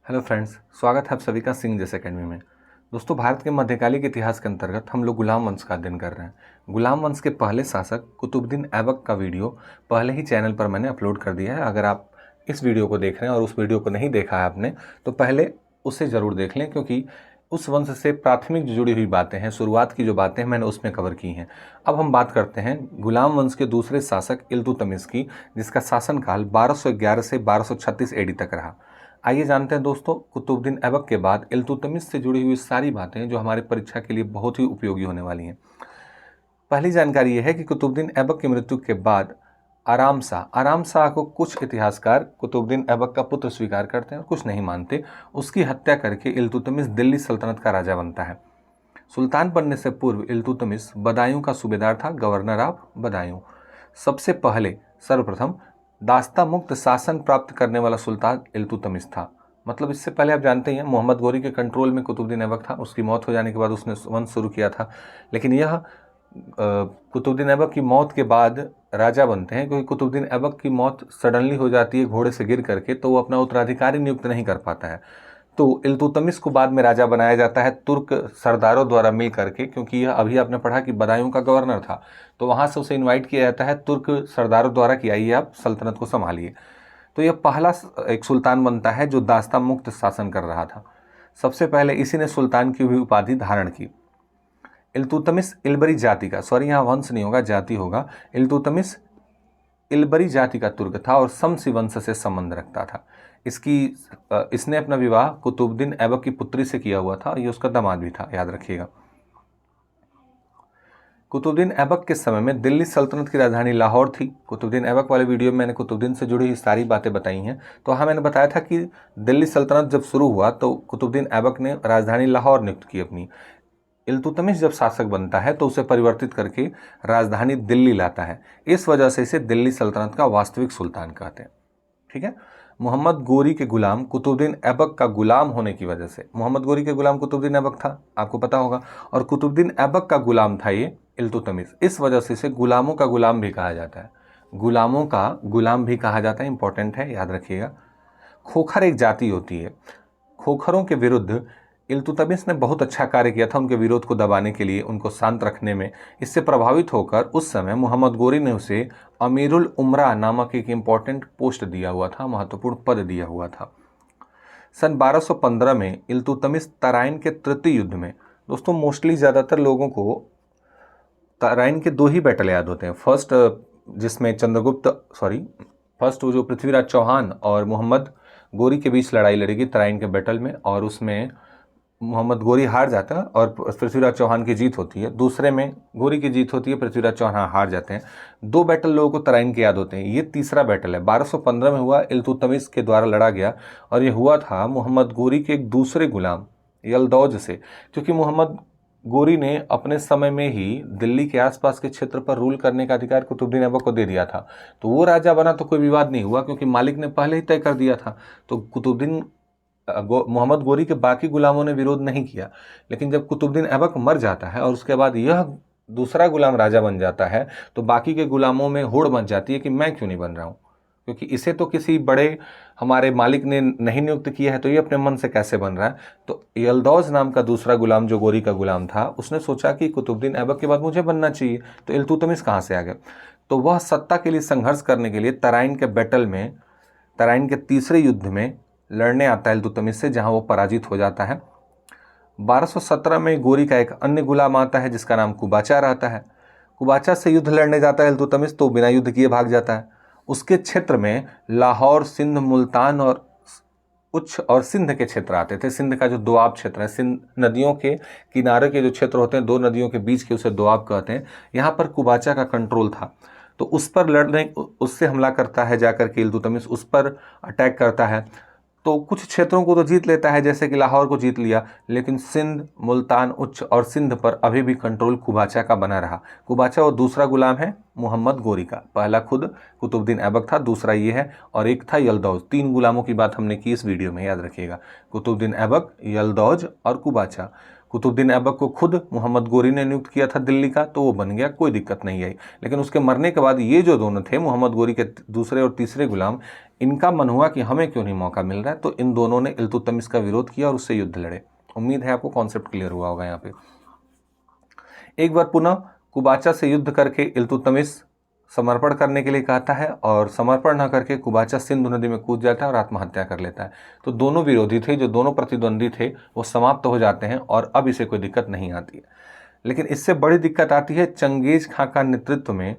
Hello friends, स्वागत है आप सभी का सिंह जैस अकेडमी में। दोस्तों, भारत के मध्यकालीन इतिहास के अंतर्गत हम लोग गुलाम वंश का अध्ययन कर रहे हैं। गुलाम वंश के पहले शासक कुतुबुद्दीन ऐबक का वीडियो पहले ही चैनल पर मैंने अपलोड कर दिया है। अगर आप इस वीडियो को देख रहे हैं और उस वीडियो को नहीं देखा है आपने, तो पहले उसे ज़रूर देख लें, क्योंकि उस वंश से प्राथमिक जो जुड़ी हुई बातें हैं, शुरुआत की जो बातें हैं, मैंने उसमें कवर की हैं। अब हम बात करते हैं गुलाम वंश के दूसरे शासक इल्तुतमिश की, जिसका शासनकाल 1211 से 1236 एडी तक रहा। आइए जानते हैं दोस्तों, कुतुबुद्दीन ऐबक के बाद इल्तुतमिश से जुड़ी हुई सारी बातें जो हमारी परीक्षा के लिए बहुत ही उपयोगी होने वाली हैं। पहली जानकारी यह है कि कुतुबुद्दीन ऐबक की मृत्यु के बाद आराम शाह को कुछ इतिहासकार कुतुबुद्दीन ऐबक का पुत्र स्वीकार करते हैं और कुछ नहीं मानते। उसकी हत्या करके इल्तुतमिश दिल्ली सल्तनत का राजा बनता है। सुल्तान बनने से पूर्व इल्तुतमिश बदायूं का सूबेदार था, गवर्नर ऑफ बदायूं। सबसे पहले सर्वप्रथम दास्ता मुक्त शासन प्राप्त करने वाला सुल्तान इल्तुतमिश था। मतलब इससे पहले आप जानते हैं मोहम्मद गोरी के कंट्रोल में कुतुबुद्दीन ऐबक था। उसकी मौत हो जाने के बाद उसने वंश शुरू किया था, लेकिन यह कुतुबुद्दीन ऐबक की मौत के बाद राजा बनते हैं, क्योंकि कुतुबुद्दीन ऐबक की मौत सडनली हो जाती है घोड़े से गिर करके, तो वो अपना उत्तराधिकारी नियुक्त नहीं कर पाता है। तो इल्तुतमिश को बाद में राजा बनाया जाता है तुर्क सरदारों द्वारा मिल करके, क्योंकि यह अभी आपने पढ़ा कि बदायूं का गवर्नर था, तो वहाँ से उसे इनवाइट किया जाता है तुर्क सरदारों द्वारा कि आइए आप सल्तनत को संभालिए। तो यह पहला एक सुल्तान बनता है जो दास्ता मुक्त शासन कर रहा था। सबसे पहले इसी ने सुल्तान की भी उपाधि धारण की। इल्तुतमिश इल्बरी जाति का, सॉरी यहाँ वंश नहीं होगा, जाति होगा। इल्तुतमिश इल्बरी जाति का तुर्क था और शम्सी वंश से संबंध रखता था। इसने अपना विवाह कुतुबुद्दीन ऐबक की पुत्री से किया हुआ था। ये उसका दामाद भी था, याद रखिएगा। कुतुबुद्दीन ऐबक के समय में दिल्ली सल्तनत की राजधानी लाहौर थी। कुतुबुद्दीन ऐबक वाले वीडियो में मैंने कुतुबुद्दीन से जुड़ी हुई सारी बातें बताई हैं। तो हाँ, मैंने बताया था कि दिल्ली सल्तनत जब शुरू हुआ तो कुतुबुद्दीन ऐबक ने राजधानी लाहौर नियुक्त की अपनी। इल्तुतमिश जब शासक बनता है तो उसे परिवर्तित करके राजधानी दिल्ली लाता है। इस वजह से इसे दिल्ली सल्तनत का वास्तविक सुल्तान कहते हैं। ठीक है। मोहम्मद गोरी के गुलाम कुतुबुद्दीन ऐबक का गुलाम होने की वजह से, मोहम्मद गोरी के गुलाम कुतुबुद्दीन ऐबक था, आपको पता होगा, और कुतुबुद्दीन ऐबक का गुलाम था ये इल्तुतमिश। इस वजह से इसे गुलामों का गुलाम भी कहा जाता है। गुलामों का गुलाम भी कहा जाता है, इंपॉर्टेंट है, याद रखिएगा। खोखर एक जाति होती है। खोखरों के विरुद्ध इल्तुतमिश ने बहुत अच्छा कार्य किया था, उनके विरोध को दबाने के लिए, उनको शांत रखने में। इससे प्रभावित होकर उस समय मोहम्मद गोरी ने उसे अमीरुल उमरा नामक एक इम्पॉर्टेंट पोस्ट दिया हुआ था, महत्वपूर्ण पद दिया हुआ था। सन 1215 में इल्तुतमिश तराइन के तृतीय युद्ध में, दोस्तों मोस्टली ज़्यादातर लोगों को तराइन के दो ही बैटल याद होते हैं। फर्स्ट जिसमें फर्स्ट वो जो पृथ्वीराज चौहान और मोहम्मद गोरी के बीच लड़ाई लड़ी गई तराइन के बैटल में, और उसमें मोहम्मद गोरी हार जाता है और पृथ्वीराज चौहान की जीत होती है। दूसरे में गोरी की जीत होती है, पृथ्वीराज चौहान हार जाते हैं। दो बैटल लोगों को तराइन के याद होते हैं। ये तीसरा बैटल है, 1215 में हुआ, इल्तुतमिश के द्वारा लड़ा गया, और ये हुआ था मोहम्मद गोरी के एक दूसरे गुलाम यलदौज से। क्योंकि मोहम्मद गोरी ने अपने समय में ही दिल्ली के आसपास के क्षेत्र पर रूल करने का अधिकार कुतुबुद्दीन ऐबक को दे दिया था, तो वो राजा बना तो कोई विवाद नहीं हुआ, क्योंकि मालिक ने पहले ही तय कर दिया था। तो मोहम्मद गोरी के बाकी गुलामों ने विरोध नहीं किया। लेकिन जब कुतुबुद्दीन ऐबक मर जाता है और उसके बाद यह दूसरा गुलाम राजा बन जाता है, तो बाकी के गुलामों में होड़ मच जाती है कि मैं क्यों नहीं बन रहा हूँ, क्योंकि इसे तो किसी बड़े हमारे मालिक ने नहीं नियुक्त किया है, तो ये अपने मन से कैसे बन रहा है। तो यलदौज नाम का दूसरा गुलाम जो गोरी का गुलाम था, उसने सोचा कि कुतुबुद्दीन ऐबक के बाद मुझे बनना चाहिए, तो इल्तुतमिश कहाँ से आ गया। तो वह सत्ता के लिए संघर्ष करने के लिए तराइन के बैटल में, तराइन के तीसरे युद्ध में लड़ने आता है इल्तुतमिश से, जहां वो पराजित हो जाता है। 1217 में गोरी का एक अन्य गुलाम आता है जिसका नाम कुबाचा रहता है। कुबाचा से युद्ध लड़ने जाता है इल्तुतमिश, तो बिना युद्ध किए भाग जाता है। उसके क्षेत्र में लाहौर, सिंध, मुल्तान और उच्छ और सिंध के क्षेत्र आते थे। सिंध का जो दोआब क्षेत्र है, सिंध नदियों के किनारे के जो क्षेत्र होते हैं, दो नदियों के बीच के, उसे दोआब कहते हैं। यहाँ पर कुबाचा का कंट्रोल था, तो उस पर लड़ने, उससे हमला करता है जाकर के इल्तुतमिश, उस पर अटैक करता है। तो कुछ क्षेत्रों को तो जीत लेता है, जैसे कि लाहौर को जीत लिया, लेकिन सिंध, मुल्तान, उच्च और सिंध पर अभी भी कंट्रोल कुबाचा का बना रहा। कुबाचा वो दूसरा गुलाम है मोहम्मद गोरी का। पहला खुद कुतुबुद्दीन ऐबक था, दूसरा ये है, और एक था यलदौज। तीन गुलामों की बात हमने की इस वीडियो में, याद रखिएगा। कुतुबुद्दीन ऐबक, यलदौज और कुबाचा। कुतुबुद्दीन ऐबक को खुद मोहम्मद गोरी ने नियुक्त किया था दिल्ली का, तो वो बन गया, कोई दिक्कत नहीं आई। लेकिन उसके मरने के बाद ये जो दोनों थे, मोहम्मद गोरी के दूसरे और तीसरे गुलाम, इनका मन हुआ कि हमें क्यों नहीं मौका मिल रहा है, तो इन दोनों ने इल्तुतमिश का विरोध किया और उससे युद्ध लड़े। उम्मीद है आपको कॉन्सेप्ट क्लियर हुआ होगा। यहाँ पे एक बार पुनः कुबाचा से युद्ध करके इल्तुतमिश समर्पण करने के लिए कहता है और समर्पण न करके कुबाचा सिंधु नदी में कूद जाता है और आत्महत्या कर लेता है। तो दोनों विरोधी थे, जो दोनों प्रतिद्वंदी थे, वो समाप्त हो जाते हैं और अब इसे कोई दिक्कत नहीं आती है। लेकिन इससे बड़ी दिक्कत आती है चंगेज खां का नेतृत्व में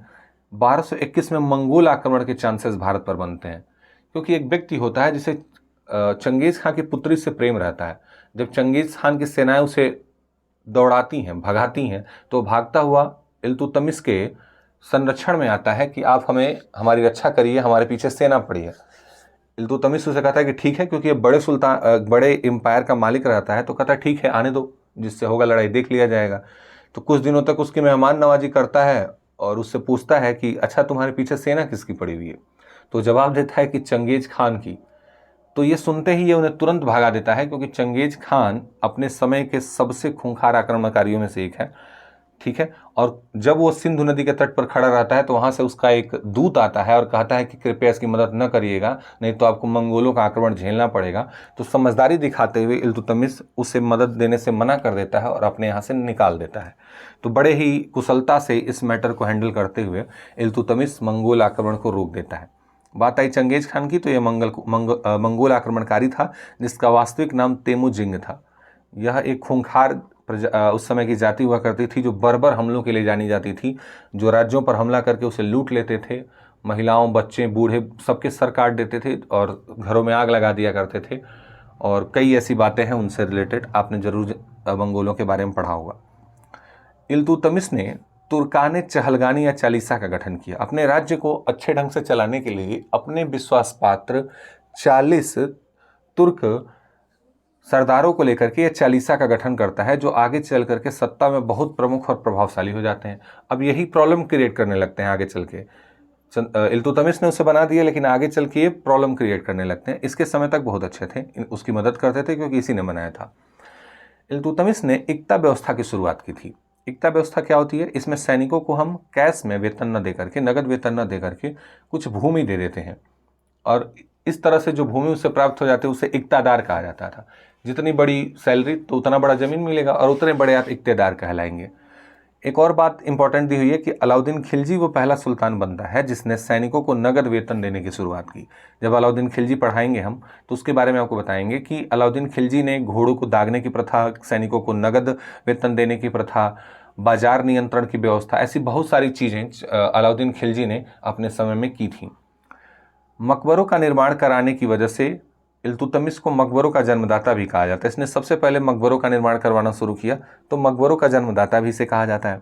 1221 में मंगोल आक्रमण के चांसेस भारत पर बनते हैं, क्योंकि एक व्यक्ति होता है जिसे चंगेज खां की पुत्री से प्रेम रहता है। जब चंगेज खान की सेनाएं उसे दौड़ाती हैं, भगाती हैं, तो भागता हुआ इल्तुतमिश के संरक्षण में आता है कि आप हमारी रक्षा करिए, हमारे पीछे सेना पड़ी है। इल्तुतमिश उसे कहता है कि ठीक है, क्योंकि ये बड़े एम्पायर का मालिक रहता है, तो कहता है ठीक है, आने दो, जिससे होगा लड़ाई देख लिया जाएगा। तो कुछ दिनों तक उसकी मेहमान नवाजी करता है और उससे पूछता है कि अच्छा, तुम्हारे पीछे सेना किसकी पड़ी हुई है? तो जवाब देता है कि चंगेज खान की। तो ये सुनते ही ये उन्हें तुरंत भगा देता है, क्योंकि चंगेज खान अपने समय के सबसे खूंखार आक्रमणकारियों में से एक है, ठीक है। और जब वो सिंधु नदी के तट पर खड़ा रहता है तो वहां से उसका एक दूत आता है और कहता है कि कृपया इसकी मदद न करिएगा, नहीं तो आपको मंगोलों का आक्रमण झेलना पड़ेगा। तो समझदारी दिखाते हुए इल्तुतमिश उसे मदद देने से मना कर देता है और अपने यहाँ से निकाल देता है। तो बड़े ही कुशलता से इस मैटर को हैंडल करते हुए इल्तुतमिश मंगोल आक्रमण को रोक देता है। बात आई चंगेज खान की, तो यह मंगोल आक्रमणकारी था जिसका वास्तविक नाम तेमुजिंग था। यह एक खूंखार उस समय की जाति हुआ करती थी, जो बर्बर हमलों के लिए जानी जाती थी, जो राज्यों पर हमला करके उसे लूट लेते थे। महिलाओं, बच्चे, बूढ़े सबके सर काट देते थे और घरों में आग लगा दिया करते थे। और कई ऐसी बातें हैं उनसे रिलेटेड, आपने जरूर मंगोलों के बारे में पढ़ा होगा। इल्तुतमिश ने तुर्काने चहलगानी या चालीसा का गठन किया। अपने राज्य को अच्छे ढंग से चलाने के लिए अपने विश्वास पात्र 40 तुर्क सरदारों को लेकर के यह चालीसा का गठन करता है, जो आगे चल करके सत्ता में बहुत प्रमुख और प्रभावशाली हो जाते हैं। अब यही प्रॉब्लम क्रिएट करने लगते हैं आगे चल के। इल्तुतमिश ने उसे बना दिया, लेकिन आगे चल के ये प्रॉब्लम क्रिएट करने लगते हैं। इसके समय तक बहुत अच्छे थे, उसकी मदद करते थे क्योंकि इसी ने बनाया था। इल्तुतमिश ने इक्ता व्यवस्था की शुरुआत की थी। इक्ता व्यवस्था क्या होती है? इसमें सैनिकों को हम कैश में वेतन न दे करके, नगद वेतन न दे करके कुछ भूमि दे देते हैं, और इस तरह से जो भूमि उससे प्राप्त हो जाती है उसे इक्तादार कहा जाता था। जितनी बड़ी सैलरी तो उतना बड़ा जमीन मिलेगा और उतने बड़े आप इक्तेदार कहलाएंगे। एक और बात इंपॉर्टेंट दी हुई है कि अलाउद्दीन खिलजी वो पहला सुल्तान बनता है जिसने सैनिकों को नगद वेतन देने की शुरुआत की। जब अलाउद्दीन खिलजी पढ़ाएंगे हम, तो उसके बारे में आपको बताएंगे कि अलाउद्दीन खिलजी ने घोड़ों को दागने की प्रथा, सैनिकों को नगद वेतन देने की प्रथा, बाजार नियंत्रण की व्यवस्था, ऐसी बहुत सारी चीज़ें अलाउद्दीन खिलजी ने अपने समय में की थी। मकबरों का निर्माण कराने की वजह से इल्तुतमिश को मकबरों का जन्मदाता भी कहा जाता है। इसने सबसे पहले मकबरों का निर्माण करवाना शुरू किया, तो मकबरों का जन्मदाता भी इसे कहा जाता है।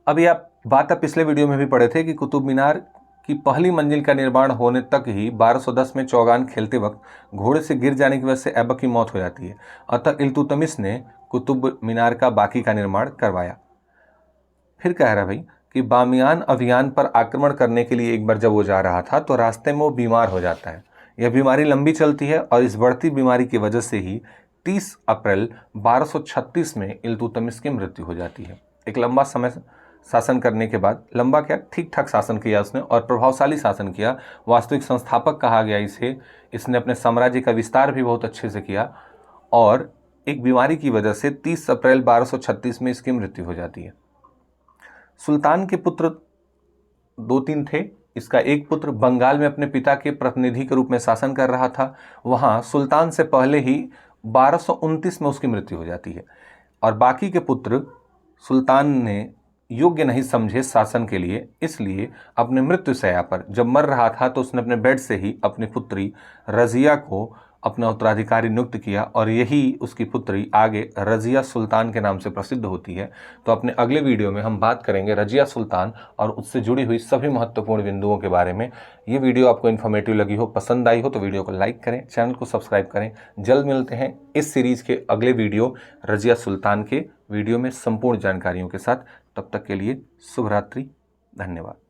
अब यह बात आप पिछले वीडियो में भी पढ़े थे कि कुतुब मीनार की पहली मंजिल का निर्माण होने तक ही 1210 में चौगान खेलते वक्त घोड़े से गिर जाने की वजह से ऐबक की मौत हो जाती है। अतः इल्तुतमिश ने कुतुब मीनार का बाकी का निर्माण करवाया। फिर कह रहा भाई कि बामियान अभियान पर आक्रमण करने के लिए एक बार जब वो जा रहा था तो रास्ते में वो बीमार हो जाता है। यह बीमारी लंबी चलती है और इस बढ़ती बीमारी की वजह से ही 30 अप्रैल 1236 में इल्तुतमिश की मृत्यु हो जाती है। एक लंबा समय शासन करने के बाद, लंबा क्या, ठीक ठाक शासन किया उसने और प्रभावशाली शासन किया। वास्तविक संस्थापक कहा गया इसे। इसने अपने साम्राज्य का विस्तार भी बहुत अच्छे से किया और एक बीमारी की वजह से 30 अप्रैल 1236 में इसकी मृत्यु हो जाती है। सुल्तान के पुत्र 2-3 थे। इसका एक पुत्र बंगाल में अपने पिता के प्रतिनिधि के रूप में शासन कर रहा था। वहाँ सुल्तान से पहले ही 1229 में उसकी मृत्यु हो जाती है और बाकी के पुत्र सुल्तान ने योग्य नहीं समझे शासन के लिए, इसलिए अपने मृत्यु शैया पर जब मर रहा था तो उसने अपने बेड से ही अपनी पुत्री रजिया को अपना उत्तराधिकारी नियुक्त किया और यही उसकी पुत्री आगे रजिया सुल्तान के नाम से प्रसिद्ध होती है। तो अपने अगले वीडियो में हम बात करेंगे रजिया सुल्तान और उससे जुड़ी हुई सभी महत्वपूर्ण बिंदुओं के बारे में। ये वीडियो आपको इन्फॉर्मेटिव लगी हो, पसंद आई हो तो वीडियो को लाइक करें, चैनल को सब्सक्राइब करें। जल्द मिलते हैं इस सीरीज के अगले वीडियो रजिया सुल्तान के वीडियो में संपूर्ण जानकारियों के साथ। तब तक के लिए शुभ रात्रि, धन्यवाद।